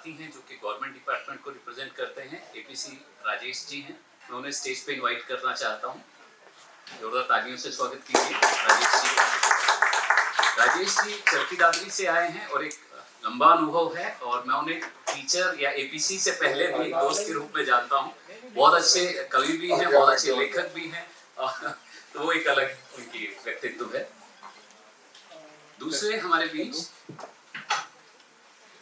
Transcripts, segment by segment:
साथी हैं जो कि गवर्नमेंट डिपार्टमेंट को रिप्रेजेंट करते हैं, एपीसी राजेश जी हैं। मैं उन्हें स्टेज पे इनवाइट करना चाहता हूँ। जोरदार तालियों से स्वागत कीजिए राजेश जी। राजेश जी चरखी दादरी से आए हैं और एक लंबा अनुभव है और मैं उन्हें टीचर या एपीसी से पहले भी दोस्त के रूप में जानता हूँ। बहुत अच्छे कवि भी हैं, बहुत अच्छे लेखक भी हैं, तो वो एक अलग उनकी व्यक्तित्व है। दूसरे हमारे बीच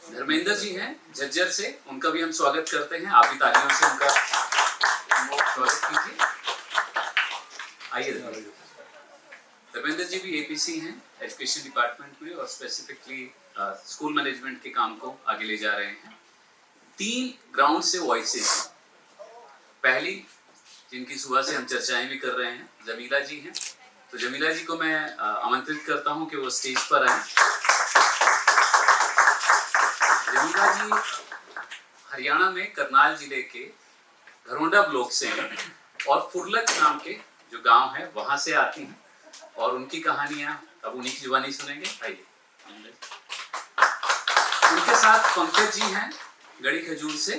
धर्मेंद्र जी हैं झज्जर से, उनका भी हम स्वागत करते हैं। आप भी तालियों से उनका स्वागत कीजिए। आइए धर्मेंद्र जी भी एपीसी हैं एजुकेशन डिपार्टमेंट में और स्पेसिफिकली स्कूल मैनेजमेंट के काम को आगे ले जा रहे हैं। 3 ग्राउंड से वॉइसेस हैं। पहली जिनकी सुबह से हम चर्चाएं भी कर रहे हैं जमीला जी हैं, तो जमीला जी को मैं आमंत्रित करता हूं कि वो स्टेज पर आए। जमीला जी हरियाणा में करनाल जिले के घरोंडा ब्लॉक से हैं और फुरलक नाम के जो गांव है वहां से आती हैं और उनकी कहानियां अब उन्हीं की जुबानी सुनेंगे। आइए उनके साथ पंकज जी हैं गढ़ी खजूर से,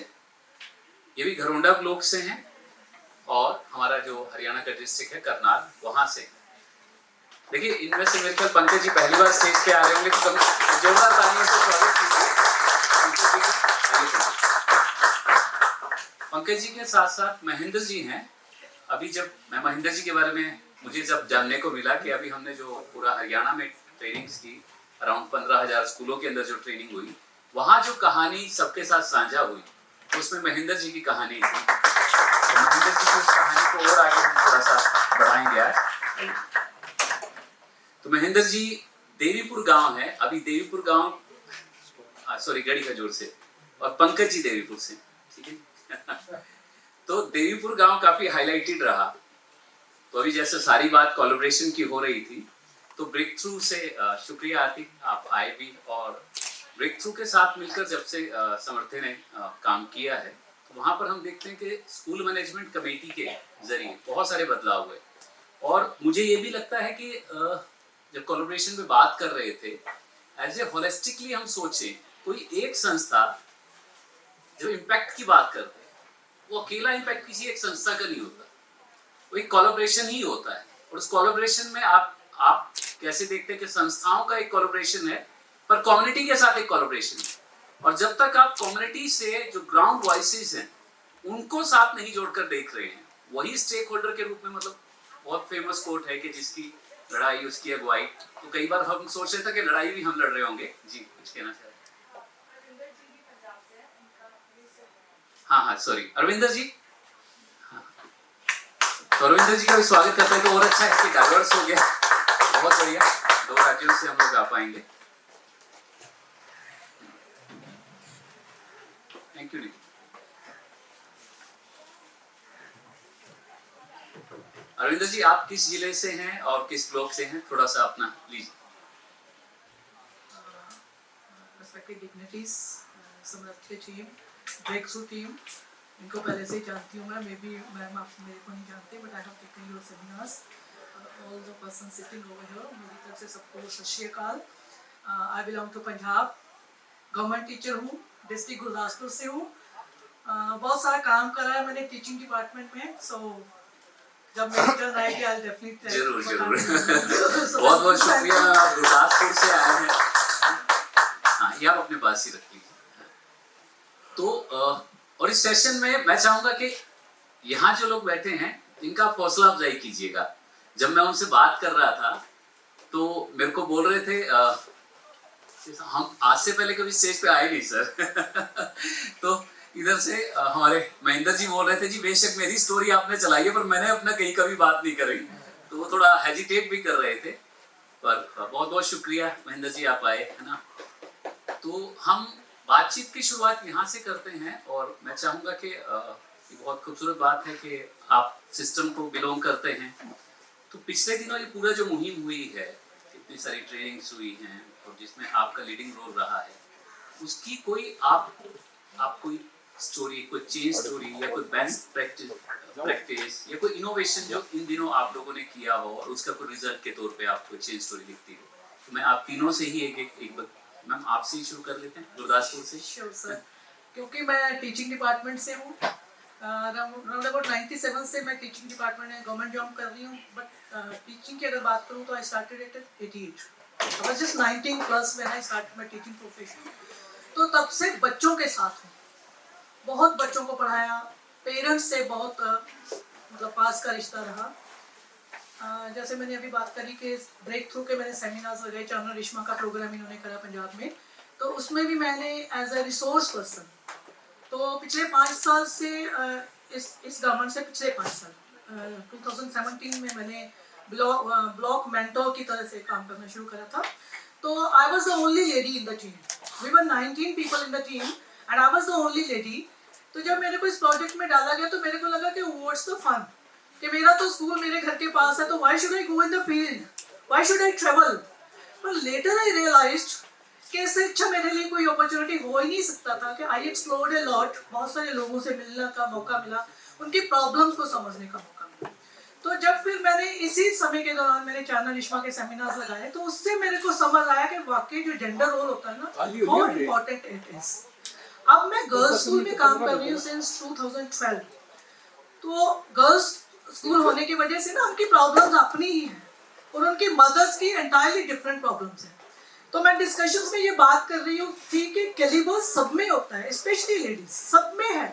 ये भी घरोंडा ब्लॉक से हैं और हमारा जो हरियाणा का डिस्ट्रिक्ट है करनाल वहां से। देखिए इनमें से मेरे ख्याल पंकज जी पहली बार स्टेज पे आ रहे होंगे, तो जोरदार तालियों से स्वागत कीजिए। पंकज जी के साथ साथ महेंद्र जी हैं। अभी जब मैं महेंद्र जी के बारे में मुझे जब जानने को मिला कि अभी हमने जो पूरा हरियाणा में ट्रेनिंग्स की, अराउंड 15,000 स्कूलों के अंदर जो ट्रेनिंग हुई, वहां जो कहानी सबके साथ साझा हुई उसमें महेंद्र जी की कहानी थी। तो महेंद्र जी की उस कहानी को और आगे हम थोड़ा सा बढ़ाएंगे आज। तो महेंद्र जी देवीपुर गांव है, अभी देवीपुर गांव सॉरी गढ़ी खजूर से, और पंकज जी देवीपुर से, ठीक है। तो देवीपुर गांव काफी हाईलाइटेड रहा। तो अभी जैसे सारी बात कोलैबोरेशन की हो रही थी, तो ब्रेक थ्रू से शुक्रिया आती आप आए भी, और ब्रेक थ्रू के साथ मिलकर जब से समर्थे ने काम किया है, तो वहां पर हम देखते हैं कि स्कूल मैनेजमेंट कमेटी के जरिए बहुत सारे बदलाव हुए। और मुझे ये भी लगता है कि जब कोलैबोरेशन में बात कर रहे थे, एज ए होलिस्टिकली हम सोचे कोई एक संस्था जो इम्पैक्ट की बात करते हैं, वो अकेला इम्पैक्ट किसी एक संस्था का नहीं होता, वो एक कोलैबोरेशन ही होता है। और उस कोलैबोरेशन में आप कैसे देखते हैं कि संस्थाओं का एक कोलैबोरेशन है पर कम्युनिटी के साथ एक कोलैबोरेशन है। और जब तक आप कम्युनिटी से जो ग्राउंड वॉइसेस हैं उनको साथ नहीं जोड़कर देख रहे हैं, वही स्टेक होल्डर के रूप में, मतलब बहुत फेमस कोट है कि जिसकी लड़ाई उसकी अगुवाई। तो कई बार हम सोच रहे थे कि लड़ाई भी हम लड़ रहे होंगे। जी कुछ कहना चाह रहे? हाँ सॉरी अरविंदर जी। हाँ, तो अरविंदर जी का भी स्वागत करते हैं। तो और अच्छा है कि डाइवर्स हो गया, बहुत बढ़िया। 2 राज्यों से हम लोग आ पाएंगे। Thank you. अरविंदर जी आप किस जिले से हैं और किस ब्लॉक से हैं, थोड़ा सा अपना लीजिए। Respected dignitaries, समर्थित टीम, ब्रेक थ्रू टीम, इनको पहले से ही जानती हूँ मैं, मे बी मैम आप मेरे को नहीं जानते, but I have taken your seminars. All the person sitting over here, मेरी तरफ से सबको सत श्री अकाल। I belong to Punjab, government teacher हूँ, डिस्ट्रिक्ट गुरदासपुर से हूँ। बहुत सारा काम करा है मैंने टीचिंग डिपार्टमेंट में, सो जब मेरी टर्न आएगी आई डेफिनेटली जरूर बहुत बहुत शुक्रिया। आप गुरदासपुर से आए हैं। हाँ ये आप अपने पास ही रख लीजिए। तो और इस सेशन में मैं चाहूंगा कि यहाँ जो लोग बैठे हैं इनका हौसला अफजाई कीजिएगा। जब मैं उनसे बात कर रहा था तो मेरे को बोल रहे थे हम आज से पहले कभी स्टेज पे आए नहीं सर। तो इधर से हमारे महेंद्र जी बोल रहे थे जी बेशक मेरी स्टोरी आपने चलाई है पर मैंने अपना कहीं कभी बात नहीं करी, तो वो थोड़ा हेजिटेट भी कर रहे थे। पर बहुत बहुत शुक्रिया महेंद्र जी आप आए, है ना। तो हम बातचीत की शुरुआत यहाँ से करते हैं और मैं चाहूँगा कि ये बहुत खूबसूरत बात है कि आप सिस्टम को बिलोंग करते हैं। तो पिछले दिनों ये पूरा जो मुहिम हुई है, इतनी सारी ट्रेनिंग्स हुई हैं और जिसमें आपका लीडिंग रोल रहा है, उसकी कोई आप कोई स्टोरी, कोई चेंज स्टोरी या कोई बेस्ट प्रैक्टिस या कोई इनोवेशन जो इन दिनों आप लोगों ने किया हो और उसका कोई रिजल्ट के तौर पे आप कोई चेंज स्टोरी लिखती हो, तो मैं आप तीनों से ही एक मैम आपसे ही शुरू कर लेते हैं गुरदासपुर से। Sure, sir. क्योंकि मैं टीचिंग डिपार्टमेंट से हूँ, राउंड अबाउट 97 से मैं टीचिंग डिपार्टमेंट में गवर्नमेंट जॉब कर रही हूँ, बट टीचिंग की अगर बात करूँ तो I started at 88. I was just 19 plus when I started my teaching profession. तो तब से बच्चों के साथ हूँ, बहुत बच्चों को पढ़ाया, पेरेंट्स से बहुत मतलब पास का रिश्ता रहा। जैसे मैंने अभी बात करी कि ब्रेक थ्रू के मैंने सेमिनार्स लगाए, चानना रेशमा का प्रोग्राम इन्होंने करा पंजाब में, तो उसमें भी मैंने एज अ रिसोर्स पर्सन, तो पिछले 5 साल से इस गवर्नमेंट से पिछले 5 साल 2017 में मैंने ब्लॉक मेंटोर की तरह से काम करना शुरू करा था। तो I was the only lady in the team, we were 19 people in the team and I was the only lady. तो जब मेरे को इस प्रोजेक्ट में डाला गया तो मेरे को लगा कि व्हाट्स द फन, कि मेरा तो स्कूल मेरे घर के पास है, तो why should I go in the field, why should I travel. पर लेटर आई रियलाइज्ड कि इससे अच्छा मेरे लिए कोई अपॉर्चुनिटी हो ही नहीं सकता था कि आई एक्सप्लोर्ड ए लॉट, बहुत सारे लोगों से मिलने का मौका मिला, उनकी प्रॉब्लम्स को समझने का मौका मिला। तो जब फिर मैंने इसी समय के दौरान मैंने चानना रेशमा के सेमिनार्स लगाए, तो उससे मेरे को समझ आया कि वाकई जो जेंडर रोल होता है ना, हाउ इम्पोर्टेंट इट इज। अब मैं गर्ल्स स्कूल में काम कर रही हूँ सिंस 2012। तो गर्ल्स स्कूल होने की वजह से ना उनकी प्रॉब्लम्स अपनी ही हैं और उनकी मदर्स की एंटायरली डिफरेंट प्रॉब्लम्स हैं। तो मैं डिस्कशंस में ये बात कर रही हूँ थी कि कैलिबर सब में होता है, स्पेशली लेडीज सब में है।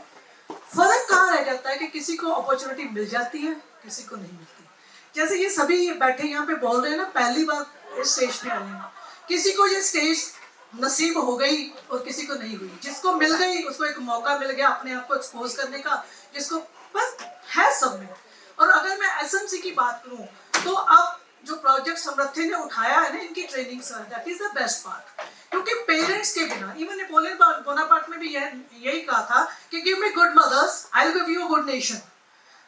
फर्क कहाँ रह जाता है कि किसी को अपॉर्चुनिटी मिल जाती है, किसी को नहीं मिलती। जैसे ये सभी बैठे यहाँ पे बोल रहे हैं ना, पहली बार इस स्टेज पे आए हैं, किसी को ये स्टेज नसीब हो गई और किसी को नहीं हुई। जिसको मिल गई उसको एक मौका मिल गया अपने आप को एक्सपोज करने का, जिसको बस है सब में। और अगर मैं एसएमसी की बात करूँ तो अब जो प्रोजेक्ट समृद्धि ने उठाया है ना, इनकी training sir, that is the best part. क्योंकि पेरेंट्स के बिना, इवन नेपोलियन बोनापार्ट में भी यही कहा था कि give me good mother's I will give you a good nation.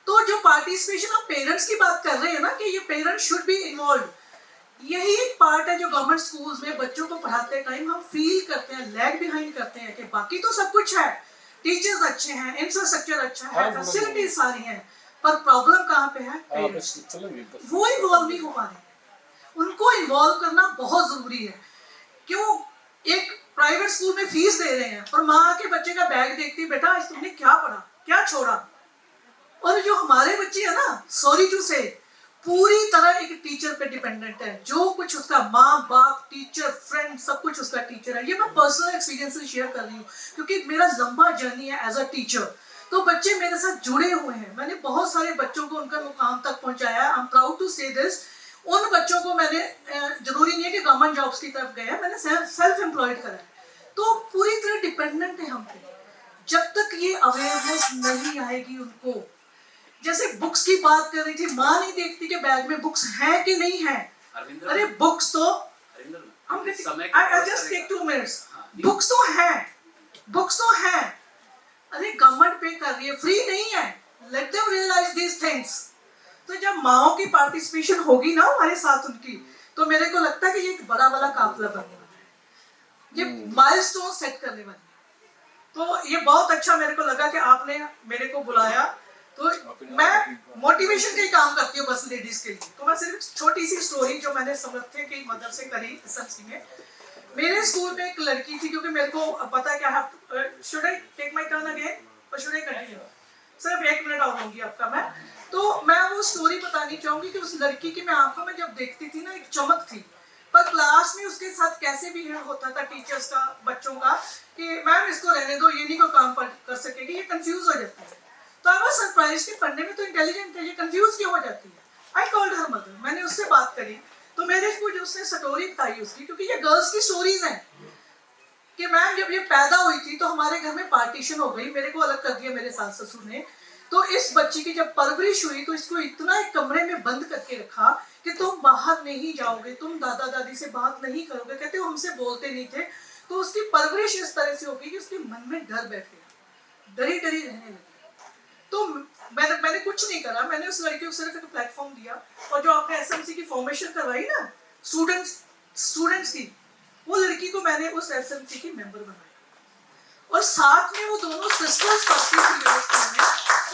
तो जो पार्टिसिपेशन ऑफ पेरेंट्स की बात कर रहे हैं ना, कि ये पेरेंट्स शुड बी इन्वॉल्व, यही एक पार्ट है जो गवर्नमेंट स्कूल्स में बच्चों को पढ़ाते टाइम हम फील करते हैं, लैग बिहाइंड करते हैं कि बाकी तो सब कुछ है, टीचर्स अच्छे हैं, इंफ्रास्ट्रक्चर अच्छा है, फैसिलिटीज सारी हैं, पर प्रॉब्लम कहाँ पे है? पेरेंट्स। वो इन्वॉल्व नहीं हो पा रहे हैं। उनको इन्वॉल्व करना बहुत जरूरी है। क्यों? एक प्राइवेट स्कूल में फीस दे रहे हैं और माँ आके बच्चे का बैग देखती, बेटा आज तुमने क्या पढ़ा, क्या छोड़ा। और जो हमारे बच्चे है ना, सॉरी टू से, पूरी तरह एक टीचर पे डिपेंडेंट है। जो कुछ उसका माँ बाप, टीचर, फ्रेंड, सब कुछ उसका टीचर है। ये मैं पर्सनल एक्सपीरियंस से शेयर कर रही हूँ क्योंकि मेरा लंबा जर्नी है एज अ टीचर। तो बच्चे मेरे साथ जुड़े हुए हैं, मैंने बहुत सारे बच्चों को उनका मुकाम तक पहुंचाया। आई एम प्राउड टू से दिस। उन बच्चों को मैंने, जरूरी नहीं है कि गवर्नमेंट जॉब्स की तरफ गए, मैंने सेल्फ एम्प्लॉयड करा है। तो पूरी तरह डिपेंडेंट है हम पे। जब तक ये अवेयरनेस नहीं आएगी उनको, जैसे बुक्स की बात कर रही थी, माँ नहीं देखती कि बैग में बुक्स हैं कि नहीं है। अरे बुक्स तो I just take 2 minutes. Books तो हैं, बुक्स तो हैं। अरे गवर्नमेंट पे कर रही है, फ्री नहीं है। Let them realise these things. तो जब माओ की पार्टिसिपेशन होगी ना हमारे साथ उनकी, तो मेरे को लगता है कि ये एक बड़ा वाला काफिला बनने वाला है, ये माइलस्टोन सेट करने वाली है। तो ये बहुत अच्छा मेरे को लगा कि आपने मेरे को बुलाया। तो मैं मोटिवेशन का ही काम करती हूँ बस लेडीज के लिए। तो मैं सिर्फ छोटी सी स्टोरी जो मैंने समृद्धि की मदद से करी एसएमसी में। मेरे स्कूल में एक लड़की थी, क्योंकि मेरे को पता है कि should I take my turn again और शुड आई कंटिन्यू? सिर्फ 1 मिनट और लूंगी आपका मैं। तो मैं वो स्टोरी बतानी चाहूंगी कि उस लड़की की मैं आंखों में जब देखती थी ना, एक चमक थी। पर क्लास में उसके साथ कैसे भी होता था टीचर्स का, बच्चों का, कि मैम इसको रहने दो, ये नहीं कोई काम कर सकेगी, ये कंफ्यूज हो जाती है। तो आई वाज सरप्राइज कि पढ़ने में तो इंटेलिजेंट है, ये कंफ्यूज क्यों हो जाती है। आई कॉल्ड हर मदर, मैंने उससे बात करी। तो मेरे को जो उसने स्टोरी बताई उसकी, क्योंकि ये गर्ल्स की स्टोरीज हैं, कि मैम जब ये पैदा हुई थी तो हमारे घर में पार्टीशन हो गई, मेरे को अलग कर दिया मेरे सास ससुर ने। तो इस बच्ची की जब परवरिश हुई तो इसको इतना एक कमरे में बंद करके रखा कि तुम बाहर नहीं जाओगे, तुम दादा दादी से बात नहीं करोगे। कहते हो हमसे बोलते नहीं थे। तो उसकी परवरिश इस तरह से होगी कि उसके मन में डर बैठ गया, डरी डरी रहने लगी। तो मैंने कुछ नहीं करा, मैंने उस लड़की को सिर्फ एक प्लेटफॉर्म दिया। और जो आपने एसएमसी की फॉर्मेशन करवाई ना स्टूडेंट्स की, वो लड़की को मैंने उस एसएमसी की मेंबर बनाया। और साथ में वो दोनों सिस्टर्स पढ़ती थी,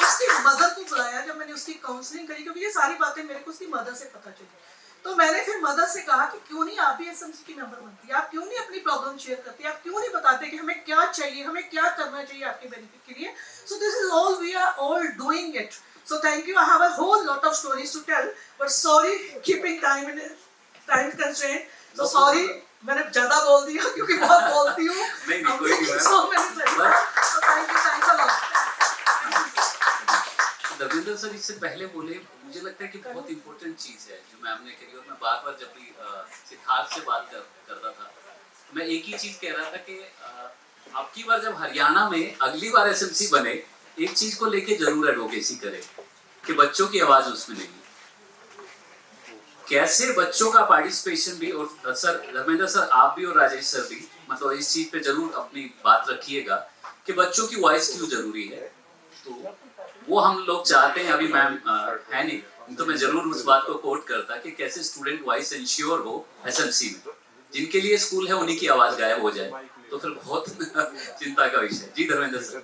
उसकी मदर को बुलाया जब मैंने उसकी काउंसलिंग करी, क्योंकि ये सारी बातें मेरे को उसकी मदर से पता चली। तो मैंने फिर मदर से कहा कि क्यों नहीं आप भी एसएमसी की मेंबर बनती है, आप क्यों नहीं अपनी प्रॉब्लम शेयर करती, आप क्यों नहीं बताते कि हमें क्या चाहिए, हमें क्या करना चाहिए आपके बेनिफिट के लिए. So this is all we are all doing it. So thank you. I have a whole lot of stories to tell, but sorry, keeping time constraint. So sorry, मैंने ज़्यादा बोल दिया क्योंकि बहुत बोलती हूँ. नहीं कोई नहीं. So many things. So thank you, thanks a lot. Ravindra sir इससे पहले बोले, मुझे लगता है कि बहुत इंपॉर्टेंट चीज़ है जो मैम ने कही, और मैं बार बार जब भी सिद्धार्थ से बात करता था मैं एक ही चीज़ कह रहा था कि अब की बार जब हरियाणा में अगली बार एसएमसी बने, एक चीज़ को लेके जरूर एडवोकेसी करें कि बच्चों की आवाज़ उसमें नहीं, कैसे बच्चों का पार्टिसिपेशन भी. और सर धर्मेंद्र सर आप भी और राजेश सर भी मतलब इस चीज़ पे जरूर अपनी बात रखिएगा कि बच्चों की वॉइस क्यों जरूरी है. तो वो हम लोग चाहते हैं. अभी मैम है नहीं तो मैं जरूर उस बात को कोट करता कि कैसे स्टूडेंट वॉइस इंश्योर हो एसएमसी में. जिनके लिए स्कूल है उन्हीं की आवाज गायब हो जाए तो फिर बहुत चिंता का विषय. जी धर्मेंद्र सर.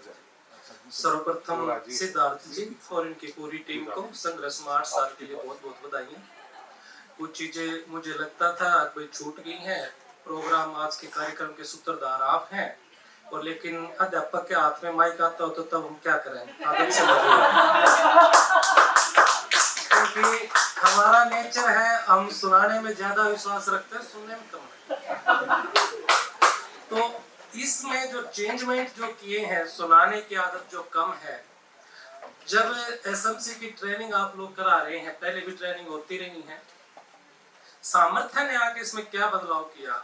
सर्वप्रथम सिद्धार्थ जी और इनकी पूरी टीम को संघर्ष में 8 साल के लिए बहुत बहुत बधाई. कुछ चीजें मुझे लगता था कोई छूट गई हैं. प्रोग्राम आज के कार्यक्रम के सूत्रधार आप हैं, और लेकिन अध्यापक के हाथ में माइक आता हो तो तब हम क्या करें, आदत से क्योंकि हमारा नेचर है हम सुनाने में ज्यादा विश्वास रखते हैं, सुनने में कम. तो इसमें जो चेंजमेंट जो किए हैं, सुनाने की आदत जो कम है. जब एसएमसी की ट्रेनिंग आप लोग करा रहे हैं, पहले भी ट्रेनिंग होती रही है, सामर्थ्य ने आके इसमें क्या बदलाव किया.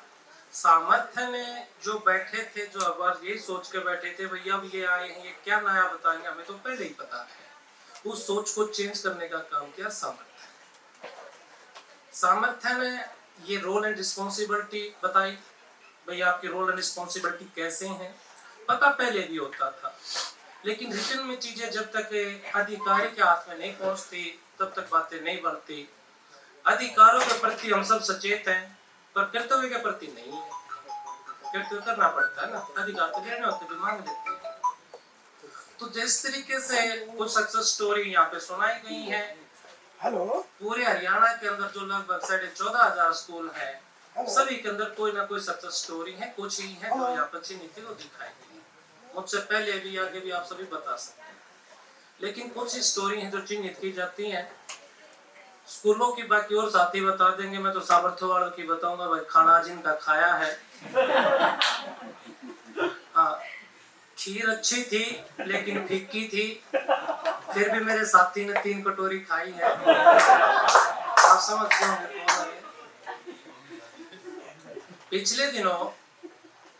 सामर्थ्य ने जो बैठे थे, जो अब ये सोच के बैठे थे भैया अब ये आए हैं ये क्या नया बताएंगे, हमें तो पहले ही पता है, उस सोच को चेंज करने का काम किया सामर्थ्य. सामर्थ्य ने ये रोल एंड रिस्पॉन्सिबिलिटी बताई. भैया आपकी रोल एंड रिस्पॉन्सिबिलिटी कैसे हैं, पता पहले भी होता था, लेकिन रिटर्न में चीजें जब तक अधिकारी के हाथ में नहीं पहुंचती तब तक बातें नहीं बनती. अधिकारों के प्रति हम सब सचेत हैं पर कर्तव्य के प्रति नहीं है. कर्तव्य करना पड़ता है ना, अधिकार तो लेने होते भी मांग लेते हैं. तो जिस तरीके से कुछ सक्सेस स्टोरी यहाँ पे सुनाई गई है, पूरे हरियाणा के अंदर जो लगभग 14,500 स्कूल है, सभी के अंदर कोई ना कोई सक्सेस स्टोरी है. कुछ ही है जो यहाँ पर चिन्हित वो दिखाई गई है. मुझसे पहले भी आगे भी आप सभी बता सकते हैं, लेकिन कुछ ही स्टोरी है जो चिन्हित की जाती है. स्कूलों की बाकी और साथी बता देंगे, मैं तो सामर्थ्य वालों की बताऊंगा. भाई खाना जिनका खाया है, हाँ खीर अच्छी थी लेकिन फीकी थी, फिर भी मेरे साथी ने 3 कटोरी खाई है. आप समझ गए कौन है. पिछले दिनों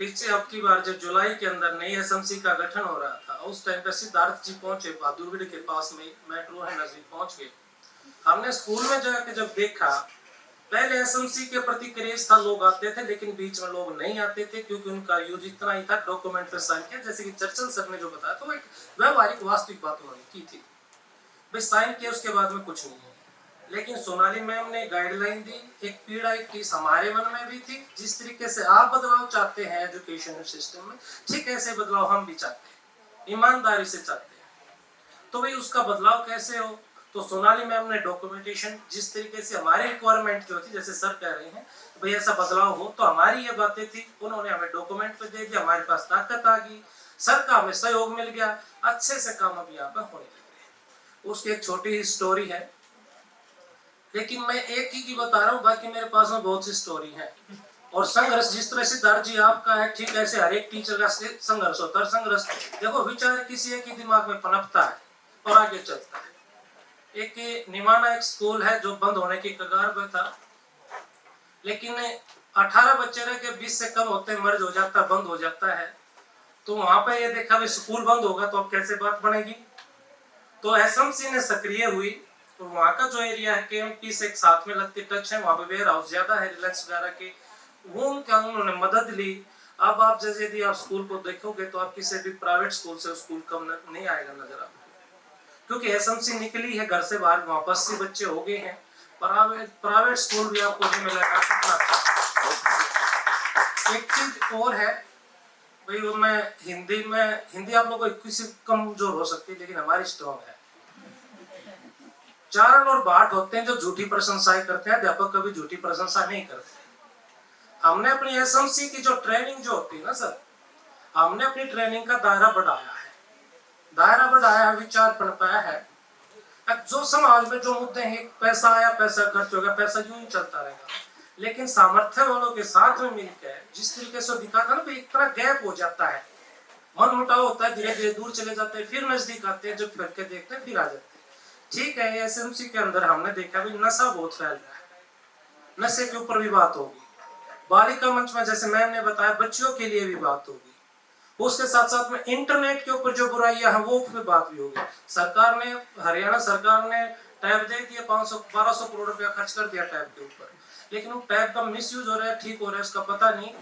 अब की बार जब जुलाई के अंदर नई एसएमसी का गठन हो रहा था, उस टाइम पे सिद्धार्थ जी पहुंचे बहादुरगढ़ के पास में, मेट्रो है नजदीक पहुंच गए. हमने स्कूल में जाके जब देखा, पहले एसएमसी के प्रति क्रेज था, लोग आते थे, लेकिन बीच में लोग नहीं आते थे क्योंकि उनका यूज इतना ही था डॉक्यूमेंट पे साइन किया. जैसे कि चर्चिल सर ने जो बताया तो एक व्यवहारिक वास्तविक बात उन्होंने की थी. भाई साइन किया उसके बाद में कुछ नहीं है. लेकिन सोनाली मैम ने गाइडलाइन दी, एक पीड़ा एक टीस हमारे मन में भी थी. जिस तरीके से आप बदलाव चाहते हैं एजुकेशन सिस्टम में, ठीक ऐसे बदलाव हम भी चाहते हैं, ईमानदारी से चाहते हैं. तो भाई उसका बदलाव कैसे हो, तो सोनाली मैम ने डॉक्यूमेंटेशन जिस तरीके से हमारी रिक्वायरमेंट जो थी, जैसे सर कह रहे हैं भाई ऐसा बदलाव हो, तो हमारी ये बातें थी, उन्होंने हमें डॉक्यूमेंट पे दे दिया. हमारे पास ताकत आ गई, सर का हमें सहयोग मिल गया, अच्छे से काम अब यहाँ पर होने लगे. उसकी एक छोटी ही स्टोरी है, लेकिन मैं एक ही की बता रहा हूँ, बाकी मेरे पास में बहुत सी स्टोरी है. और संघर्ष जिस तरह से सिद्धार्थ जी आपका है, ठीक ऐसे हर एक टीचर का संघर्ष होता है. संघर्ष देखो विचार किसी एक ही दिमाग में पनपता है और आगे चलता है. एक निमाना एक स्कूल है जो बंद होने की कगार पर था, लेकिन 18 बच्चे रह के 20 से कम होते मर्ज हो जाता, बंद हो जाता है. तो वहां पर ये देखा भी स्कूल बंद होगा तो अब कैसे बात बनेगी. तो एसएमसी ने सक्रिय हुई और वहाँ का जो एरिया है केएमटी से एक साथ में लगती टच है, वहाँ पे वेयर हाउस ज्यादा है रिलायंस वगैरह के, वो उनका उन्होंने मदद ली. अब आप जैसे यदि आप स्कूल को देखोगे तो आप किसी भी प्राइवेट स्कूल से स्कूल कम नहीं आएगा नजर आपको, क्योंकि एसएमसी निकली है घर से बाहर, वहाँ 80 बच्चे हो गए हैं. प्राइवेट स्कूल भी आपको नहीं मिलेगा कितना अच्छा. एक चीज और है भाई, वो मैं हिंदी आप लोगों को किसी कमजोर हो सकती है लेकिन हमारी स्ट्रॉन्ग है. चारण और बाट होते हैं जो झूठी प्रशंसाएं करते हैं, अध्यापक कभी झूठी प्रशंसा नहीं करते। हमने अपनी एसएमसी की जो ट्रेनिंग जो होती है ना सर, हमने अपनी ट्रेनिंग का दायरा बढ़ाया है, विचार पनपाया है। अब जो समाज में जो मुद्दे हैं, पैसा आया पैसा खर्च होगा, पैसा यूं ही चलता रहेगा, लेकिन सामर्थ्य वालों के साथ में मिलकर जिस तरीके से दिखाता है ना, एक तरह गैप हो जाता है, मन मुटाव होता है, धीरे धीरे दूर चले जाते हैं, फिर नजदीक आते हैं, जब फिर के देखते हैं फिर आ जाते हैं। ठीक है, एसएमसी के अंदर हमने देखा भी नशा बहुत फैल रहा है, नशे के ऊपर भी बात होगी, बालिका मंच में जैसे मैम ने बताया बच्चियों के लिए भी बात होगी, उसके साथ साथ में इंटरनेट के ऊपर जो बुराइयां हैं वो पे बात भी होगी। सरकार ने, हरियाणा सरकार ने टैब दे दिया, 500-1200 करोड़ रुपया खर्च कर दिया टैब के ऊपर, लेकिन वो टैब का मिसयूज हो रहा है, ठीक हो रहा है, उसका पता नहीं,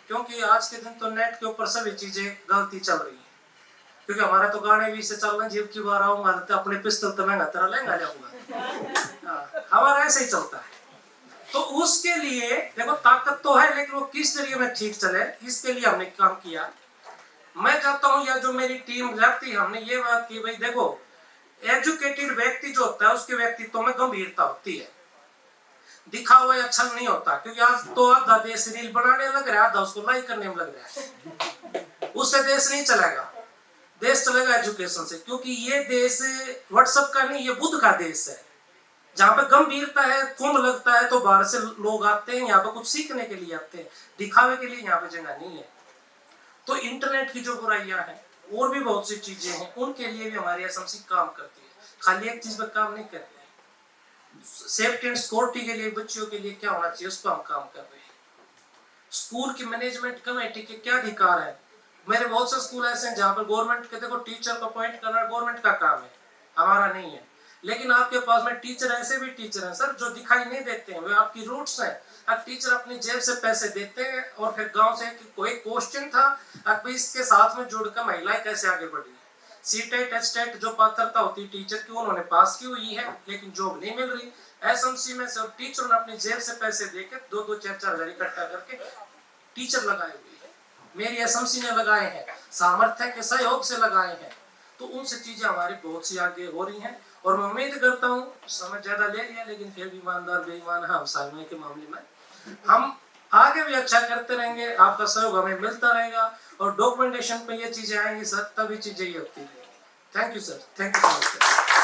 क्योंकि आज के दिन तो नेट के ऊपर सभी चीजें गलती चल रही है। क्योंकि हमारा तो गाने भी से चल रहे हैं, जेब की बार आऊंगा तो अपने पिस्तौल तो महंगा तेरा लहंगा जाऊंगा, हमारा ऐसे ही चलता है। तो उसके लिए देखो ताकत तो है, लेकिन वो किस तरीके में ठीक चले, इसके लिए हमने काम किया। मैं चाहता हूं, या जो मेरी टीम जाती, हमने ये बात की, भाई देखो एजुकेटेड व्यक्ति जो होता है उसके व्यक्तित्व में गंभीरता होती है, दिखावा अच्छा नहीं होता, क्योंकि आज तो आधा देश रील बनाने लग रहा है, आधा उसको लाइक करने में लग रहा है, उससे देश नहीं चलेगा, देश चलेगा एजुकेशन से, क्योंकि ये देश व्हाट्सएप का नहीं, ये बुद्ध का देश है, जहाँ पे गंभीरता है, कुंभ लगता है तो बाहर से लोग आते हैं, यहाँ पे कुछ सीखने के लिए आते हैं, दिखावे के लिए यहाँ पे जगह नहीं है। तो इंटरनेट की जो बुराइयां हैं और भी बहुत सी चीजें हैं, उनके लिए भी हमारी एसएमसी काम करती है, खाली एक चीज पर काम नहीं करती है। सेफ्टी एंड सिक्योरिटी के लिए बच्चों के लिए क्या होना चाहिए उस पर हम काम कर रहे हैं। स्कूल की मैनेजमेंट कमेटी के क्या अधिकार है, मेरे बहुत से स्कूल ऐसे हैं जहाँ पर गवर्नमेंट के, देखो टीचर को अपॉइंट करना गवर्नमेंट का काम है, हमारा नहीं है, लेकिन आपके पास में टीचर, ऐसे भी टीचर हैं सर जो दिखाई नहीं देते हैं, वे आपकी रूट्स हैं। अब टीचर अपनी जेब से पैसे देते हैं और फिर गांव से कोई क्वेश्चन था, अब इसके साथ में जुड़कर महिलाएं कैसे आगे बढ़ी, सीटेट एचटेट जो पात्रता होती है टीचर की उन्होंने पास की हुई है, लेकिन जॉब नहीं मिल रही। एसएमसी में से टीचरों ने अपनी जेब से पैसे देकर 2-2, 4-4 हजार इकट्ठा करके टीचर लगाए हुए हैं, मेरी एसएमसी ने लगाए हैं, सामर्थ्य के सहयोग से लगाए हैं। तो उनसे चीजें हमारी बहुत सी आगे हो रही हैं, और मैं उम्मीद करता हूँ, समय ज्यादा ले लिया लेकिन फिर भी ईमानदार बेईमान हम साइमन के मामले में हम आगे भी अच्छा करते रहेंगे, आपका सहयोग हमें मिलता रहेगा, और डॉक्यूमेंटेशन पे ये चीजें आएंगी सर, तभी चीजें ये होती रहेंगी। Thank you sir, thank you so much.